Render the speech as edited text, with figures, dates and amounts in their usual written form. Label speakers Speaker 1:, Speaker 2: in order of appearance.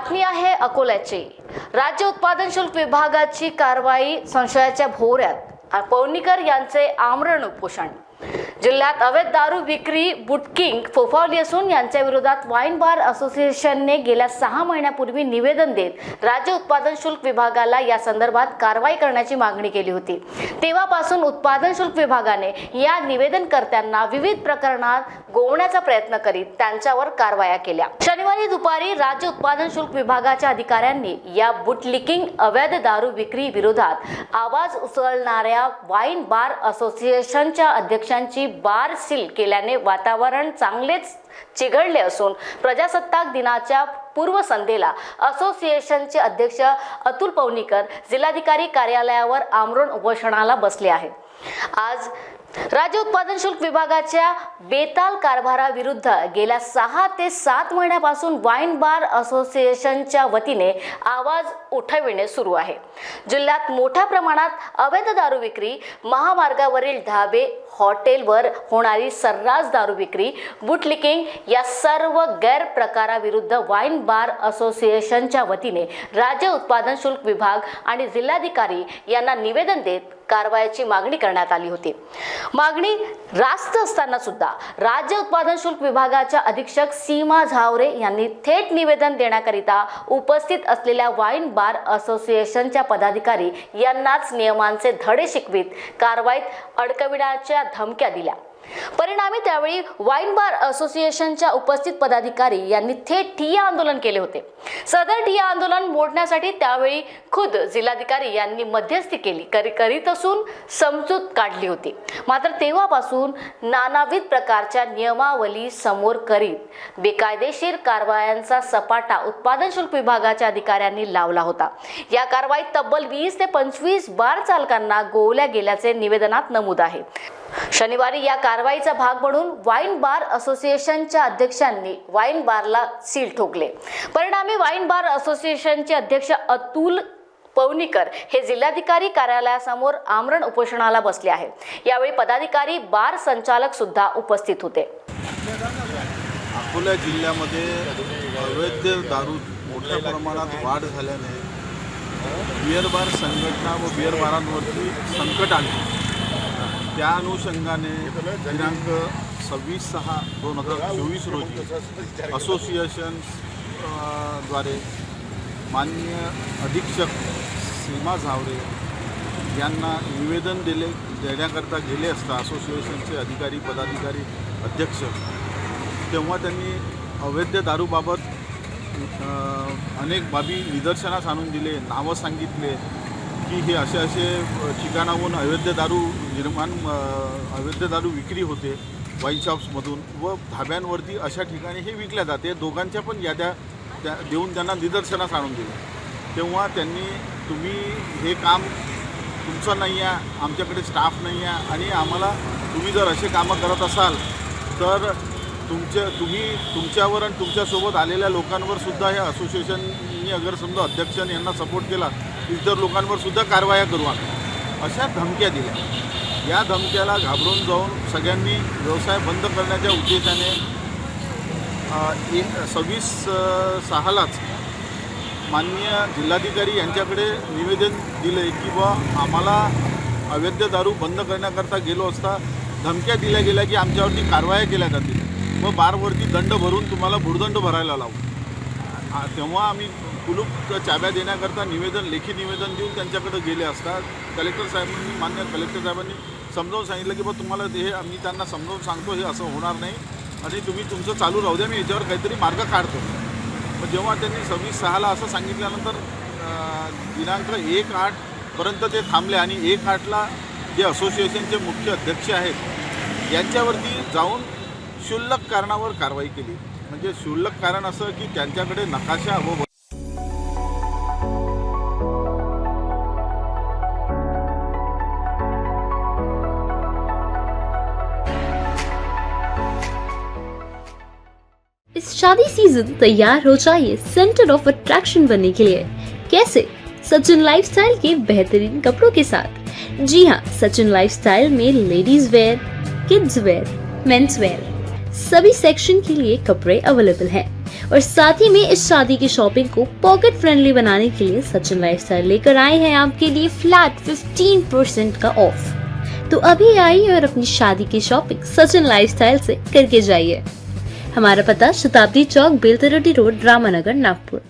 Speaker 1: बातमी आहे अकोल्याची। राज्य उत्पादन शुल्क विभागाची कारवाई संशयाच्या भोवऱ्यात पौर्णिकर यांचे आमरण उपोषण। जिल्ह्यात अवैध दारू विक्री बुटकिंग फोफावली असून यांच्या विरोधात वाईन बार असोसिएशनने गेल्या 6 महिन्यापूर्वी निवेदन देत राज्य उत्पादन शुल्क विभागाला या संदर्भात कारवाई करण्याची मागणी केली होती। तेव्हापासून उत्पादन शुल्क विभागाने या निवेदनकर्त्यांना विविध प्रकरणात गोवण्याचा प्रयत्न करीत त्यांच्यावर कारवाया केल्या। शनिवारी दुपारी राज्य उत्पादन शुल्क विभागाच्या अधिकाऱ्यांनी या बुटलिकिंग अवैध दारू विक्री विरोधात आवाज उचलणाऱ्या वाईन बार असोसिएशनच्या अध्यक्षांची बार सील केल्याने वातावरण चांगलेच चिघळले असून प्रजासत्ताक दिनाच्या पूर्वसंध्येला असोसिएशनचे अध्यक्ष अतुल पौर्णिकर जिल्हाधिकारी कार्यालयावर आमरण उपोषणाला बसले आहेत। आज राज्य उत्पादन शुल्क विभागाच्या बेताल कारभाराविरुद्ध गेल्या 6 ते 7 महिन्यापासून वाईन बार असोसिएशनच्या वतीने आवाज उठविणे सुरू आहे। जिल्ह्यात मोठ्या प्रमाणात अवैध दारू विक्री, महामार्गावरील ढाबे, हॉटेलवर होणारी सर्रास दारू विक्री, बुटलिकिंग या सर्व गैरप्रकाराविरुद्ध वाईन बार असोसिएशनच्या वतीने राज्य उत्पादन शुल्क विभाग आणि जिल्हाधिकारी यांना निवेदन देत कारवाईची मागणी करण्यात आली होती। मागणी रास्त असताना सुद्धा राज्य उत्पादन शुल्क विभागाच्या अधीक्षक सीमा झावरे यांनी थेट निवेदन देण्याकरिता उपस्थित असलेल्या वाईन बार असोसिएशनच्या पदाधिकारी यांनाच नियमांचे धडे शिकवित कारवाईत अडकविण्याच्या धमक्या दिल्या। परिणामी त्यावेळी वाईन बार असोसिएशनच्या उपस्थित पदाधिकारी यांनी थेट ठिय्या आंदोलन केले होते। सदर ठिय्या आंदोलन मोडण्यासाठी त्यावेळी खुद जिल्हाधिकारी यांनी मध्यस्थी करीत असून समजूत काढली होती। मात्र तेव्हापासून नानाविध प्रकारच्या नियमावली समोर करीत बेकायदेशीर कारवायांचा सपाटा उत्पादन शुल्क विभागाच्या अधिकाऱ्यांनी लावला होता। या कारवाईत तब्बल 20 ते 25 बार चालकांना गोवल्या गेल्याचे निवेदनात नमूद आहे। शनिवारी या कारवाईचा भाग म्हणून वाईन बार असोसिएशनच्या अध्यक्षांनी वाईन बारला सील ठोकले। परिणामी वाईन बार असोसिएशनचे अध्यक्ष अतुल पौर्णिकर हे जिल्हाधिकारी कार्यालयासमोर आमरण उपोषणाला बसले आहेत। यावेळी पदाधिकारी, बार संचालक सुद्धा उपस्थित होते।
Speaker 2: अकोला जिल्ह्यामध्ये अवैध दारू मोठ्या प्रमाणात वाढ झाल्याने बियर बार संघटना व बियर बारांवरती संकट आले। त्या अनुषंगाने दिनांक 26/6/2024 रोजी असोसिएशन द्वारे माननीय अधीक्षक सीमा झावरे यांना निवेदन देण्याकरता गेले असता असोसिएशनचे अधिकारी, पदाधिकारी, अध्यक्ष तेव्हा त्यांनी अवैध दारूबाबत अनेक बाबी निदर्शनास आणून दिले, नावं सांगितले की हे असे ठिकाणाहून अवैध दारू विक्री होते वाईन शॉप्समधून व धाब्यांवरती अशा ठिकाणी हे विकल्या जाते। दोघांच्या पण याद्या देऊन त्यांना निदर्शनास आणून दिले। तेव्हा त्यांनी तुम्ही हे काम तुमचं नाही आहे, आमच्याकडे स्टाफ नाही आहे आणि आम्हाला तुम्ही जर असे कामं करत असाल तर तुमच्यावर आणि तुमच्यासोबत आलेल्या लोकांवर सुद्धा ह्या असोसिएशननी अगर समजा अध्यक्षांनी यांना सपोर्ट केला इतर लोकांवर सुद्धा कारवाया करू आम्ही अशा धमक्या दिल्या। या धमक्याला घाबरून जाऊन सगळ्यांनी व्यवसाय बंद करण्याच्या उद्देशाने 26/6लाच माननीय जिल्हाधिकारी यांच्याकडे निवेदन दिले की बा आम्हाला अवैध दारू बंद करण्याकरता गेलो असता धमक्या दिल्या गेल्या की आमच्यावरती कारवाया केल्या जातील व बारवरती दंड भरून तुम्हाला भुर्दंड भरायला लावू। तेव्हा आम्ही कुलूप चाव्या देण्याकरता लेखी निवेदन देऊन त्यांच्याकडे गेले असता मान्य कलेक्टर साहेबांनी समजावून सांगितलं की बा तुम्हाला हे आम्ही त्यांना समजावून सांगतो हे असं होणार नाही आणि तुम्ही तुमचं चालू राहू द्या, मी याच्यावर काहीतरी मार्ग काढतो। पण जेव्हा त्यांनी 26/6ला असं सांगितल्यानंतर दिनांक 1/8पर्यंत ते थांबले आणि 1/8ला जे असोसिएशनचे मुख्य अध्यक्ष आहेत यांच्यावरती जाऊन क्षुल्लक कारणावर कारवाई केली। म्हणजे क्षुल्लक कारण असं की त्यांच्याकडे नकाशा व
Speaker 3: इस शादी सीजन तैयार हो जाइए सेंटर ऑफ अट्रैक्शन बनने के लिए। कैसे? सचिन लाइफस्टाइल के बेहतरीन कपड़ों के साथ। जी हाँ, सचिन लाइफस्टाइल में ladies wear, kids wear, men's wear सभी सेक्शन के लिए कपड़े अवेलेबल हैं। और साथ ही में इस शादी की शॉपिंग को पॉकेट फ्रेंडली बनाने के लिए सचिन लाइफस्टाइल लेकर आए हैं आपके लिए फ्लैट 15% का ऑफ। तो अभी आइए और अपनी शादी की शॉपिंग सचिन लाइफस्टाइल से करके जाइए। हमारा पता शताब्दी चौक, बेलतरोटी रोड, रामानगर, नागपुर।